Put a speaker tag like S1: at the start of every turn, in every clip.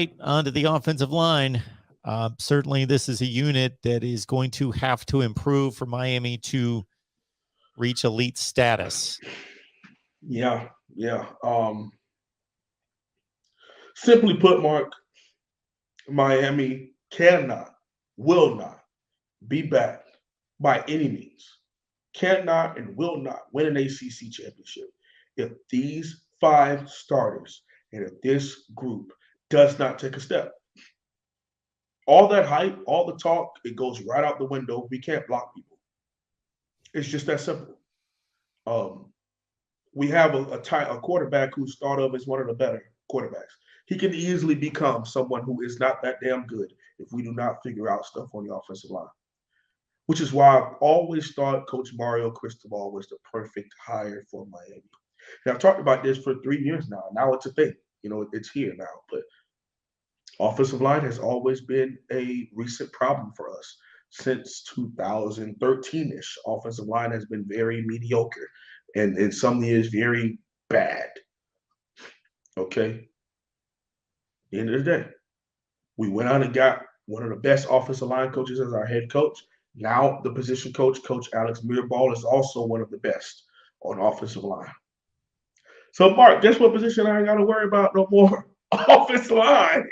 S1: right, onto the offensive line. Certainly, this is a unit that is going to have to improve for Miami to reach elite status.
S2: Yeah, yeah. Simply put, Mark, Miami cannot, will not be backed by any means. Cannot and will not win an ACC championship if these five starters and if this group does not take a step. All that hype, all the talk, it goes right out the window. We can't block people. It's just that simple. Um, we have a quarterback who's thought of as one of the better quarterbacks. He can easily become someone who is not that damn good if we do not figure out stuff on the offensive line. Which is why I've always thought Coach Mario Cristobal was the perfect hire for Miami. Now I've talked about this for 3 years now. Now it's a thing. It's here now. But offensive line has always been a recent problem for us since 2013-ish. Offensive line has been very mediocre and in some years very bad. Okay. At the end of the day, we went out and got one of the best offensive line coaches as our head coach. Now the position coach, Coach Alex Mirabal, is also one of the best on offensive line. So, Mark, guess what position I ain't got to worry about no more? Offensive line.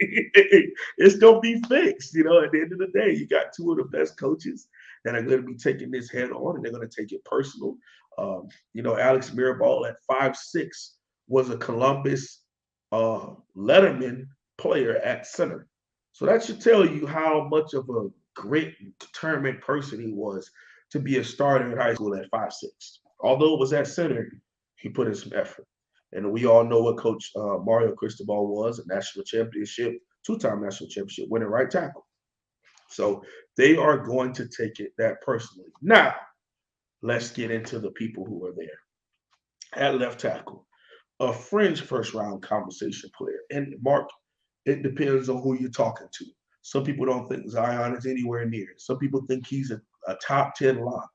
S2: It's going to be fixed. At the end of the day, you got two of the best coaches that are going to be taking this head on and they're going to take it personal. Alex Mirabal at 5'6" was a Columbus Letterman player at center. So that should tell you how much of a great, determined person he was to be a starter in high school at 5'6". Although it was at center, he put in some effort. And we all know what Coach Mario Cristobal was, a national championship, two-time national championship winning right tackle. So they are going to take it that personally. Now, let's get into the people who are there. At left tackle, a fringe first-round conversation player. And Mark, it depends on who you're talking to. Some people don't think Zion is anywhere near. Some people think he's a top 10 lock.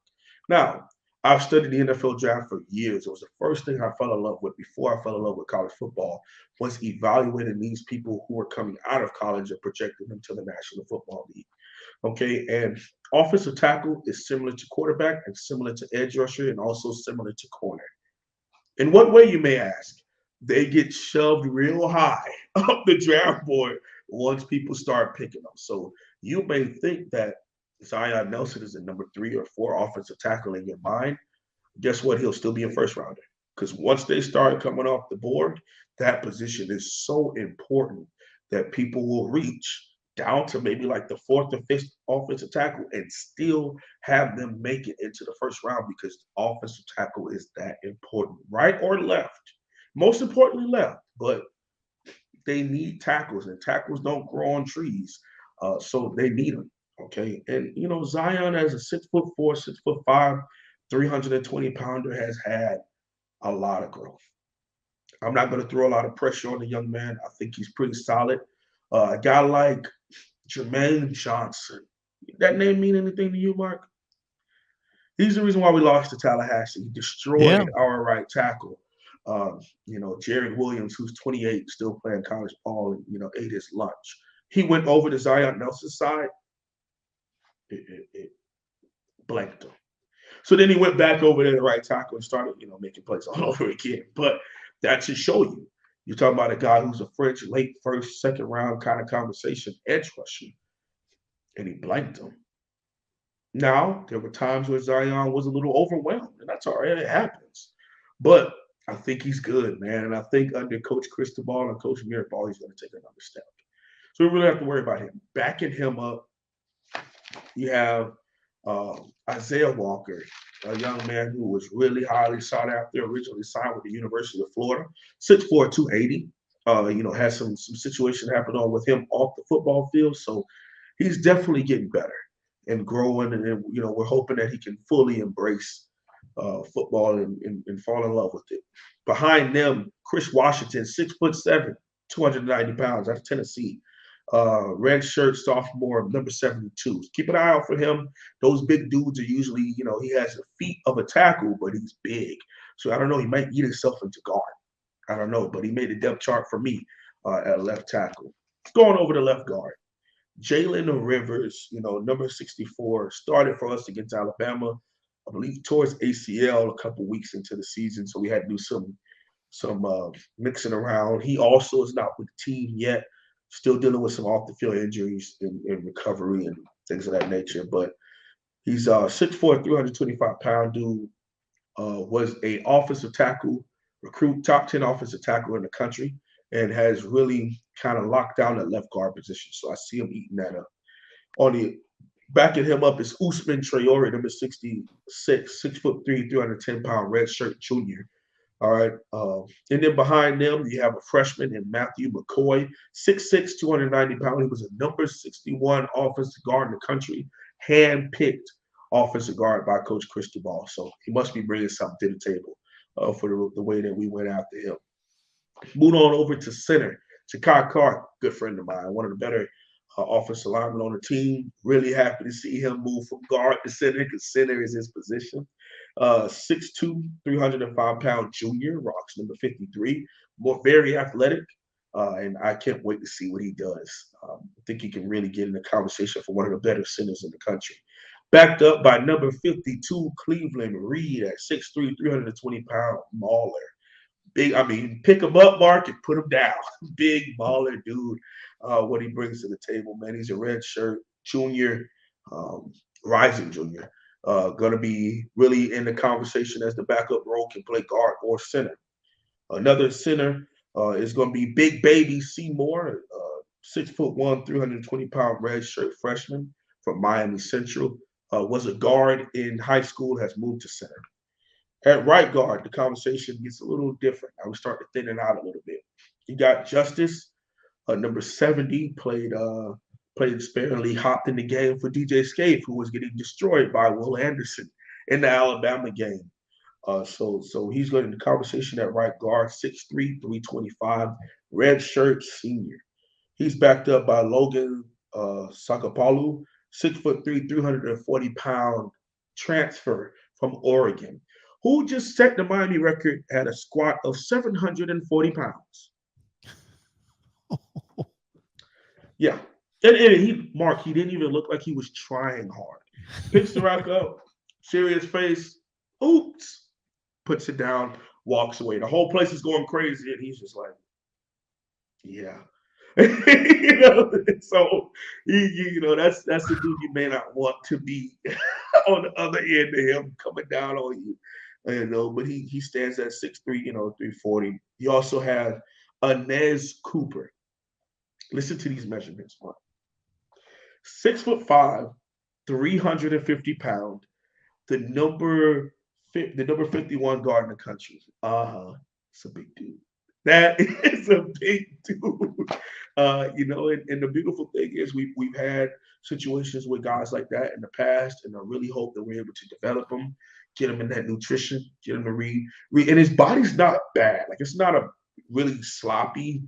S2: Now, I've studied the NFL draft for years. It was the first thing I fell in love with before I fell in love with college football was evaluating these people who are coming out of college and projecting them to the National Football League. Okay, and offensive tackle is similar to quarterback and similar to edge rusher and also similar to corner. In what way, you may ask? They get shoved real high up the draft board once people start picking them. So you may think that Zion Nelson is the number 3 or 4 offensive tackle in your mind. Guess what? He'll still be a first rounder. Because once they start coming off the board, that position is so important that people will reach down to maybe like the 4th or 5th offensive tackle and still have them make it into the first round because offensive tackle is that important, right or left. Most importantly, left, but they need tackles, and tackles don't grow on trees, so they need them. Okay, and Zion as a 6'4", 6'5", 320-pounder has had a lot of growth. I'm not going to throw a lot of pressure on the young man. I think he's pretty solid. A guy like Jermaine Johnson, that name mean anything to you, Mark? He's the reason why we lost to Tallahassee. He
S1: Yeah.
S2: destroyed our right tackle. Jared Williams, who's 28, still playing college ball, and ate his lunch. He went over to Zion Nelson's side. It blanked him. So then he went back over there to right tackle and started, making plays all over again. But that should show you. You're talking about a guy who's a French late first, second round kind of conversation edge rusher, and he blanked him. Now, there were times where Zion was a little overwhelmed, and that's all right. It happens. But I think he's good, man. And I think under Coach Cristobal and Coach Mirabal, he's going to take another step. So we really have to worry about him. Backing him up, you have Isaiah Walker, a young man who was really highly sought after, originally signed with the University of Florida, 6'4", 280. Has some situation happen on with him off the football field. So he's definitely getting better and growing. And we're hoping that he can fully embrace football and fall in love with it. Behind them, Chris Washington, 6'7", 290 pounds, out of Tennessee. Red shirt sophomore, number 72. Keep an eye out for him. Those big dudes are usually, he has the feet of a tackle, but he's big. So I don't know, he might eat himself into guard. I don't know, but he made a depth chart for me at left tackle. Going over the left guard. Jaylen Rivers, number 64, started for us against Alabama. I believe towards ACL a couple weeks into the season, so we had to do some mixing around. He also is not with the team yet, still dealing with some off the field injuries and recovery and things of that nature. But he's 6'4", 325-pound dude. Was a offensive tackle recruit, top 10 offensive tackle in the country, and has really kind of locked down that left guard position. So I see him eating that up. On the backing him up is Usman Traore, number 66, 6'3", 310-pound redshirt junior. All right. And then behind them, you have a freshman in Matthew McCoy, 6'6", 290-pound. He was a number 61 offensive guard in the country, hand-picked offensive guard by Coach Cristobal. So he must be bringing something to the table for the way that we went after him. Moving on over to center. Jakai Clark, good friend of mine, one of the better offensive linemen on the team. Really happy to see him move from guard to center because center is his position. 6'2", 305-pound junior, rocks number 53. Very athletic, and I can't wait to see what he does. I think he can really get in the conversation for one of the better centers in the country. Backed up by number 52, Cleveland Reed at 6'3", 320-pound mauler. Big, pick him up, Mark, and put him down. Big baller dude. What he brings to the table, man. He's a red shirt junior, rising junior. Going to be really in the conversation as the backup role, can play guard or center. Another center is going to be Big Baby Seymour, 6'1", 320-pound red shirt freshman from Miami Central. Was a guard in high school, has moved to center. At right guard, the conversation gets a little different. I would start to thin it out a little bit. You got Justice, number 70, played sparingly, hopped in the game for DJ Scaife, who was getting destroyed by Will Anderson in the Alabama game. So he's going in the conversation at right guard, 6'3", 325, red shirt senior. He's backed up by Logan Sakapalu, 6'3", 340-pound transfer from Oregon, who just set the Miami record at a squat of 740 pounds. Yeah. And he didn't even look like he was trying hard. Picks the rock up, serious face, oops, puts it down, walks away. The whole place is going crazy, and he's just like, yeah. So that's the dude you may not want to be on the other end of him coming down on you. But he stands at 6'3", 340. You also have Inez Cooper. Listen to these measurements, Mark. 6'5", 350-pound, the number 51 guard in the country. It's a big dude. That is a big dude. And the beautiful thing is we've had situations with guys like that in the past, and I really hope that we're able to develop them, get them in that nutrition, get them to read. And his body's not bad. Like, it's not a really sloppy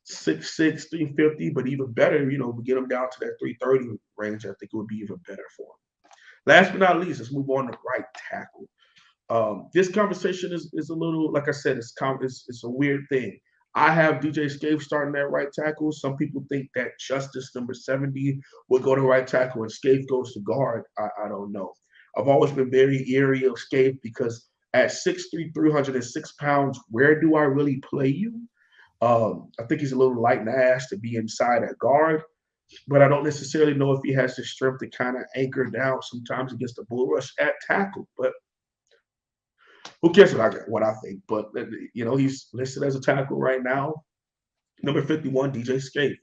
S2: 6'6", 350, but even better, we get him down to that 330 range. I think it would be even better for him. Last but not least, let's move on to right tackle. This conversation is a little, like I said, it's a weird thing. I have DJ Scaife starting at right tackle. Some people think that Justice, number 70, will go to right tackle and Scaife goes to guard. I don't know. I've always been very eerie of Scaife because at 6'3", 306 pounds, where do I really play you? I think he's a little light in the ass to be inside at guard, but I don't necessarily know if he has the strength to kind of anchor down sometimes against the bull rush at tackle. But who cares what I think? But, he's listed as a tackle right now. Number 51, DJ Scaife.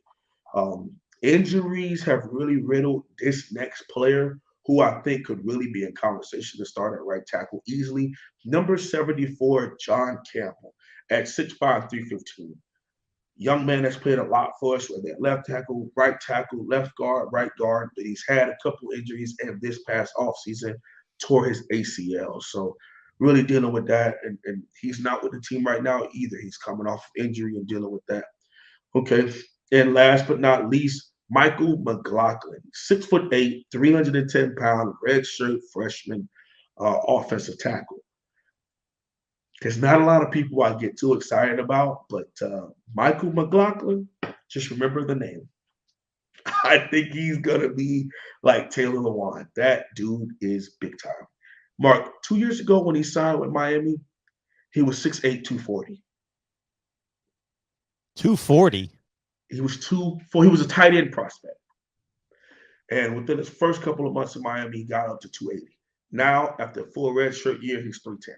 S2: Injuries have really riddled this next player, who I think could really be in conversation to start at right tackle easily. Number 74, John Campbell, at 6'5", 315. Young man that's played a lot for us, whether at left tackle, left guard, right guard, but he's had a couple injuries, and this past offseason tore his ACL. So really dealing with that, and he's not with the team right now either. He's coming off injury and dealing with that. Okay, and last but not least, Michael Mcglockler, 6'8", 310-pound red shirt freshman offensive tackle. There's not a lot of people I get too excited about, but Michael Mcglockler, Just remember the name. I think he's gonna be like Taylor Lewan. That dude is big time. Mark, 2 years ago when he signed with Miami, he was 6'8", 240.
S1: 240.
S2: He was he was a tight end prospect. And within his first couple of months in Miami, he got up to 280. Now, after a full redshirt year, he's 310.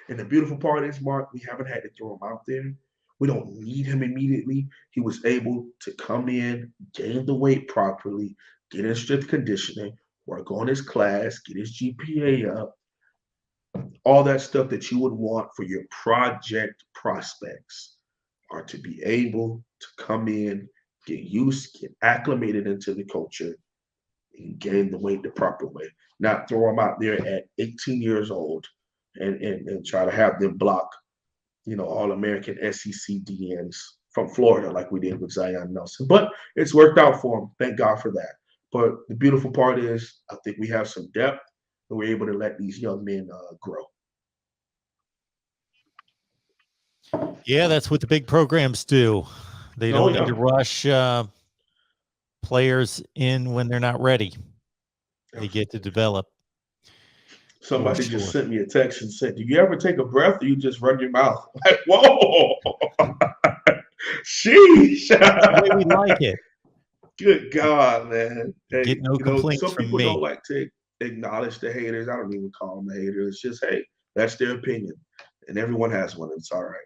S2: And the beautiful part is, Mark, we haven't had to throw him out there. We don't need him immediately. He was able to come in, gain the weight properly, get in strength conditioning, work on his class, get his GPA up, all that stuff that you would want for your project prospects are to be able to come in, get used, get acclimated into the culture, and gain the weight the proper way. Not throw them out there at 18 years old and try to have them block, All-American SEC DNs from Florida like we did with Zion Nelson. But it's worked out for him. Thank God for that. But the beautiful part is I think we have some depth and we're able to let these young men grow.
S1: Yeah, that's what the big programs do. They don't need to rush players in when they're not ready. They get to develop.
S2: Somebody just sent me a text and said, "Do you ever take a breath or you just run your mouth?" Like, whoa. Sheesh.
S1: The way we like it.
S2: Good God, man. Hey,
S1: get no complaints
S2: some
S1: from
S2: people
S1: me.
S2: Don't like to acknowledge the haters. I don't even call them a hater. It's just, hey, that's their opinion. And everyone has one. It's all right.